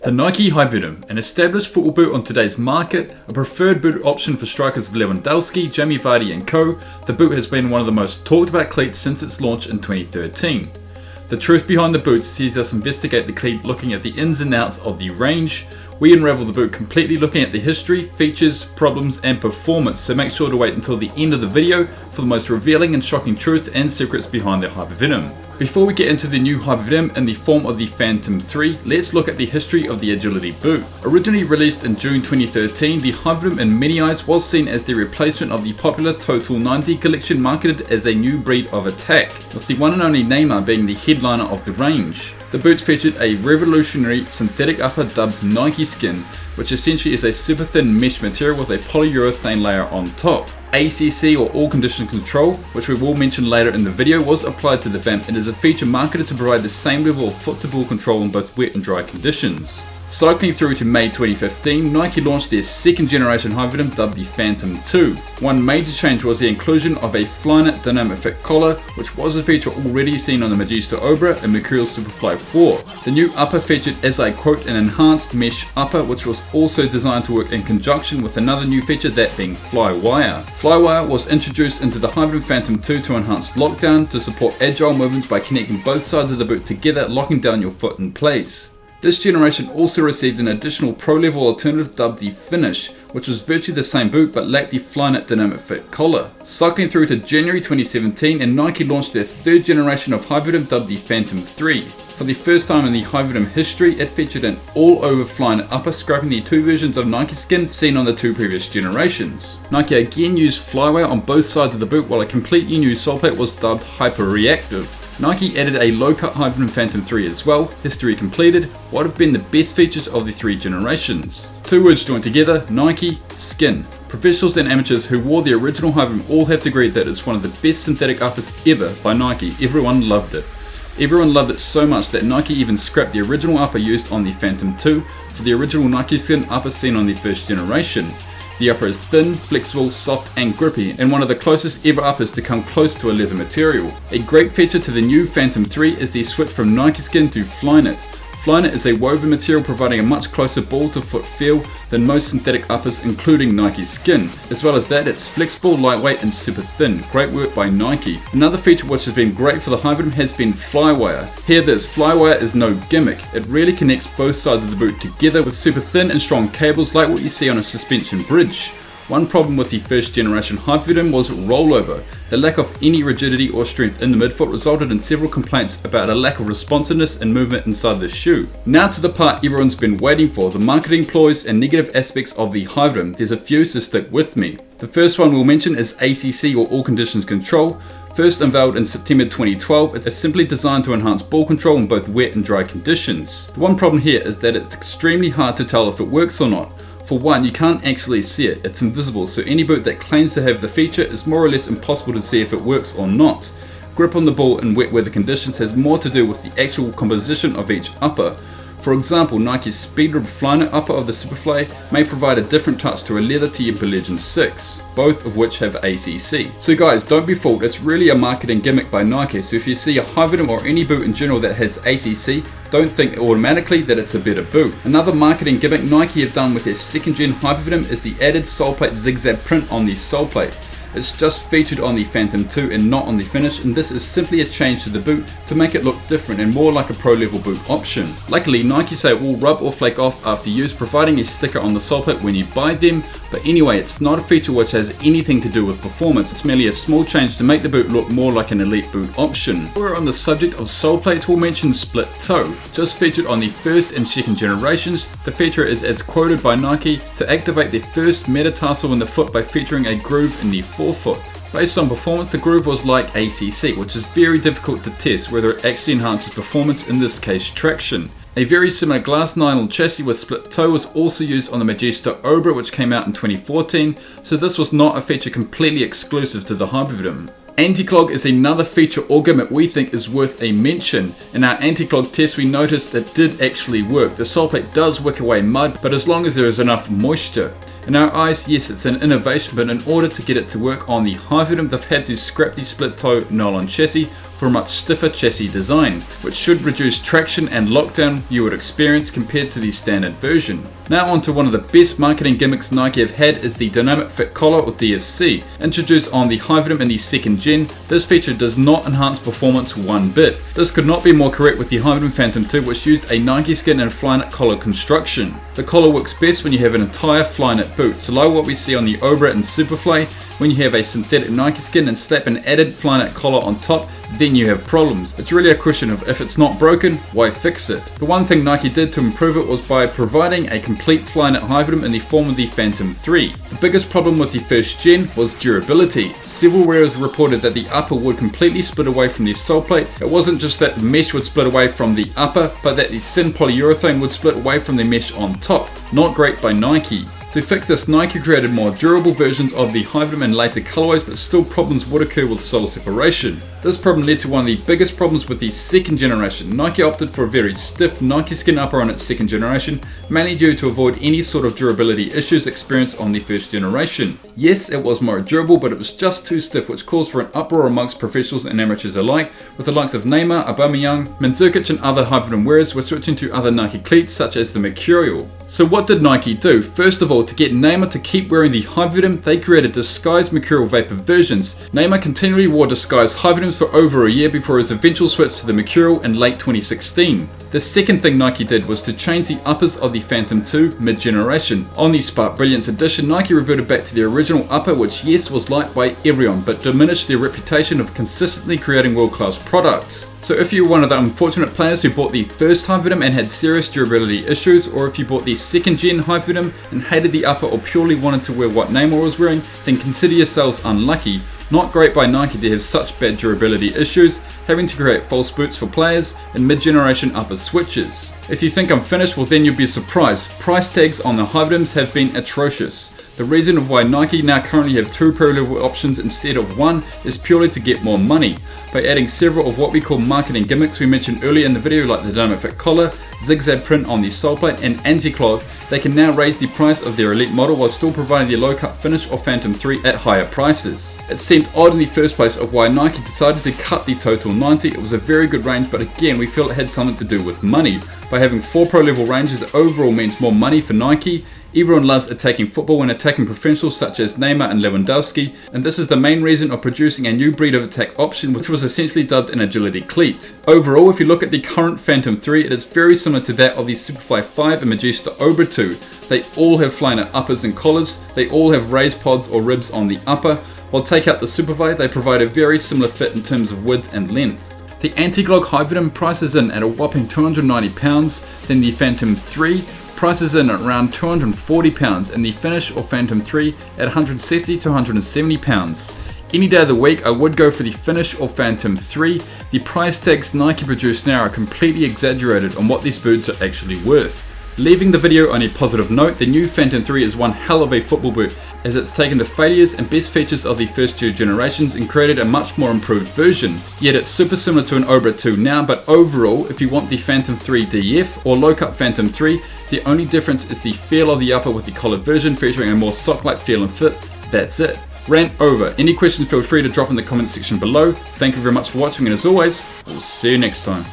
The Nike Hypervenom, an established football boot on today's market, a preferred boot option for strikers of Lewandowski, Jamie Vardy and co, the boot has been one of the most talked about cleats since its launch in 2013. The truth behind the boot sees us investigate the cleat looking at the ins and outs of the range. We unravel the boot completely looking at the history, features, problems and performance, so make sure to wait until the end of the video for the most revealing and shocking truths and secrets behind the Hypervenom. Before we get into the new Hypervenom in the form of the Phantom 3, let's look at the history of the agility boot. Originally released in June 2013, the Hypervenom in many eyes was seen as the replacement of the popular Total 90 collection marketed as a new breed of attack, with the one and only Neymar being the headliner of the range. The boots featured a revolutionary synthetic upper dubbed Nike Skin, which essentially is a super thin mesh material with a polyurethane layer on top. ACC or all condition control, which we will mention later in the video, was applied to the vamp and is a feature marketed to provide the same level of foot to ball control in both wet and dry conditions. Cycling through to May 2015, Nike launched their second generation Hypervenom dubbed the Phantom 2. One major change was the inclusion of a Flyknit dynamic fit collar, which was a feature already seen on the Magista Obra and Mercurial Superfly 4. The new upper featured, as I quote, an enhanced mesh upper, which was also designed to work in conjunction with another new feature, that being Flywire. Flywire was introduced into the Hypervenom Phantom 2 to enhance lockdown to support agile movements by connecting both sides of the boot together, locking down your foot in place. This generation also received an additional pro-level alternative dubbed the Finish, which was virtually the same boot but lacked the Flyknit dynamic fit collar. Cycling through to January 2017, and Nike launched their third generation of Hypervenom dubbed the Phantom 3. For the first time in the Hypervenom history, it featured an all-over Flyknit upper, scrapping the two versions of Nike Skin seen on the two previous generations. Nike again used flywire on both sides of the boot, while a completely new sole plate was dubbed Hyper Reactive. Nike added a low-cut Hypervenom Phantom 3 as well. History completed. What have been the best features of the three generations? Two words joined together: Nike Skin. Professionals and amateurs who wore the original Hypervenom all have to agree that it's one of the best synthetic uppers ever by Nike. Everyone loved it. Everyone loved it so much that Nike even scrapped the original upper used on the Phantom 2 for the original Nike Skin upper seen on the first generation. The upper is thin, flexible, soft and grippy, and one of the closest ever uppers to come close to a leather material. A great feature to the new Phantom 3 is the switch from Nike Skin to Flyknit. Flyknit is a woven material providing a much closer ball to foot feel than most synthetic uppers, including Nike Skin. As well as that, it's flexible, lightweight and super thin. Great work by Nike. Another feature which has been great for the Hypervenom has been Flywire. Here this Flywire is no gimmick. It really connects both sides of the boot together with super thin and strong cables like what you see on a suspension bridge. One problem with the first generation Hypervenom was rollover. The lack of any rigidity or strength in the midfoot resulted in several complaints about a lack of responsiveness and movement inside the shoe. Now to the part everyone's been waiting for, the marketing ploys and negative aspects of the Hypervenom. There's a few, so stick with me. The first one we'll mention is ACC or all conditions control. First unveiled in September 2012, it's simply designed to enhance ball control in both wet and dry conditions. The one problem here is that it's extremely hard to tell if it works or not. For one, you can't actually see it, it's invisible, so any boot that claims to have the feature is more or less impossible to see if it works or not. Grip on the ball in wet weather conditions has more to do with the actual composition of each upper. For example, Nike's Speedrib Flyknit upper of the Superfly may provide a different touch to a leather Timber Legend 6, both of which have ACC. So guys, don't be fooled, it's really a marketing gimmick by Nike, so if you see a Hypervenom or any boot in general that has ACC, don't think automatically that it's a better boot. Another marketing gimmick Nike have done with their second gen Hypervenom is the added sole plate zigzag print on the sole plate. It's just featured on the Phantom 2 and not on the Finish, and this is simply a change to the boot to make it look different and more like a pro level boot option. Luckily, Nike say it will rub or flake off after use, providing a sticker on the sole plate when you buy them, but anyway, it's not a feature which has anything to do with performance. It's merely a small change to make the boot look more like an elite boot option. While we're on the subject of sole plates, we'll mention split toe. Just featured on the first and second generations, the feature is as quoted by Nike to activate their first metatarsal in the foot by featuring a groove in the forefoot. Based on performance, the groove was like ACC, which is very difficult to test whether it actually enhances performance, in this case traction. A very similar glass nylon chassis with split toe was also used on the Magista Obra, which came out in 2014, so this was not a feature completely exclusive to the Hypervenom. Anti-clog is another feature or gimmick we think is worth a mention. In our anti-clog test we noticed it did actually work. The sole plate does wick away mud, but as long as there is enough moisture. In our eyes, yes, it's an innovation, but in order to get it to work on the Hypervenom, they've had to scrap the split toe nylon chassis for a much stiffer chassis design, which should reduce traction and lockdown you would experience compared to the standard version. Now on to one of the best marketing gimmicks Nike have had is the Dynamic Fit Collar or DFC. Introduced on the Hypervenom in the 2nd gen, this feature does not enhance performance one bit. This could not be more correct with the Hypervenom Phantom 2, which used a Nike skin and Flyknit collar construction. The collar works best when you have an entire Flyknit boot, so like what we see on the Obra and Superfly. When you have a synthetic Nike skin and slap an added Flyknit collar on top, then you have problems. It's really a question of if it's not broken, why fix it? The one thing Nike did to improve it was by providing a complete Flyknit Hypervenom in the form of the Phantom 3. The biggest problem with the 1st gen was durability. Several wearers reported that the upper would completely split away from the sole plate. It wasn't just that the mesh would split away from the upper, but that the thin polyurethane would split away from the mesh on top. Not great by Nike. To fix this, Nike created more durable versions of the Hypervenom and later colorways, but still problems would occur with sole separation. This problem led to one of the biggest problems with the 2nd generation. Nike opted for a very stiff Nike skin upper on its 2nd generation, mainly due to avoid any sort of durability issues experienced on the 1st generation. Yes, it was more durable, but it was just too stiff, which caused for an uproar amongst professionals and amateurs alike, with the likes of Neymar, Aubameyang, Mandzukic and other Hypervenom wearers were switching to other Nike cleats such as the Mercurial. So what did Nike do? First of all, to get Neymar to keep wearing the Hypervenom, they created disguised Mercurial Vapor versions. Neymar continually wore disguised Hypervenoms for over a year before his eventual switch to the Mercurial in late 2016. The second thing Nike did was to change the uppers of the Phantom 2 mid-generation. On the Spark Brilliance edition, Nike reverted back to the original upper, which yes was liked by everyone, but diminished their reputation of consistently creating world-class products. So if you were one of the unfortunate players who bought the first Hypervenom and had serious durability issues, or if you bought the 2nd gen Hypervenom and hated the upper or purely wanted to wear what Neymar was wearing, then consider yourselves unlucky. Not great by Nike to have such bad durability issues, having to create false boots for players and mid-generation upper switches. If you think I'm finished, well then you'll be surprised. Price tags on the Hypervenoms have been atrocious. The reason of why Nike now currently have 2 pro level options instead of 1 is purely to get more money. By adding several of what we call marketing gimmicks we mentioned earlier in the video, like the Dynamic Fit Collar, zigzag print on the sole plate and anti-clog, they can now raise the price of their Elite model while still providing the low cut finish or Phantom 3 at higher prices. It seemed odd in the first place of why Nike decided to cut the total 90. It was a very good range, but again we feel it had something to do with money. By having 4 pro level ranges, it overall means more money for Nike. Everyone loves attacking football and attacking professionals such as Neymar and Lewandowski, and this is the main reason of producing a new breed of attack option, which was essentially dubbed an agility cleat. Overall, if you look at the current Phantom 3, it is very similar to that of the Superfly 5 and Magista Obra 2. They all have Flyknit uppers and collars, they all have raised pods or ribs on the upper, while take out the Superfly, they provide a very similar fit in terms of width and length. The anti-clog Hypervenom prices in at a whopping £290, then the Phantom 3 prices in at around £240 and the Finish or Phantom 3 at £160 to £170. Any day of the week I would go for the Finish or Phantom 3. The price tags Nike produce now are completely exaggerated on what these boots are actually worth. Leaving the video on a positive note, the new Phantom 3 is one hell of a football boot, as it's taken the failures and best features of the first 2 generations and created a much more improved version. Yet it's super similar to an Obra 2 now, but overall, if you want the Phantom 3 DF or low cut Phantom 3, the only difference is the feel of the upper with the collared version featuring a more sock-like feel and fit. That's it. Rant over. Any questions, feel free to drop in the comment section below. Thank you very much for watching, and as always, we'll see you next time.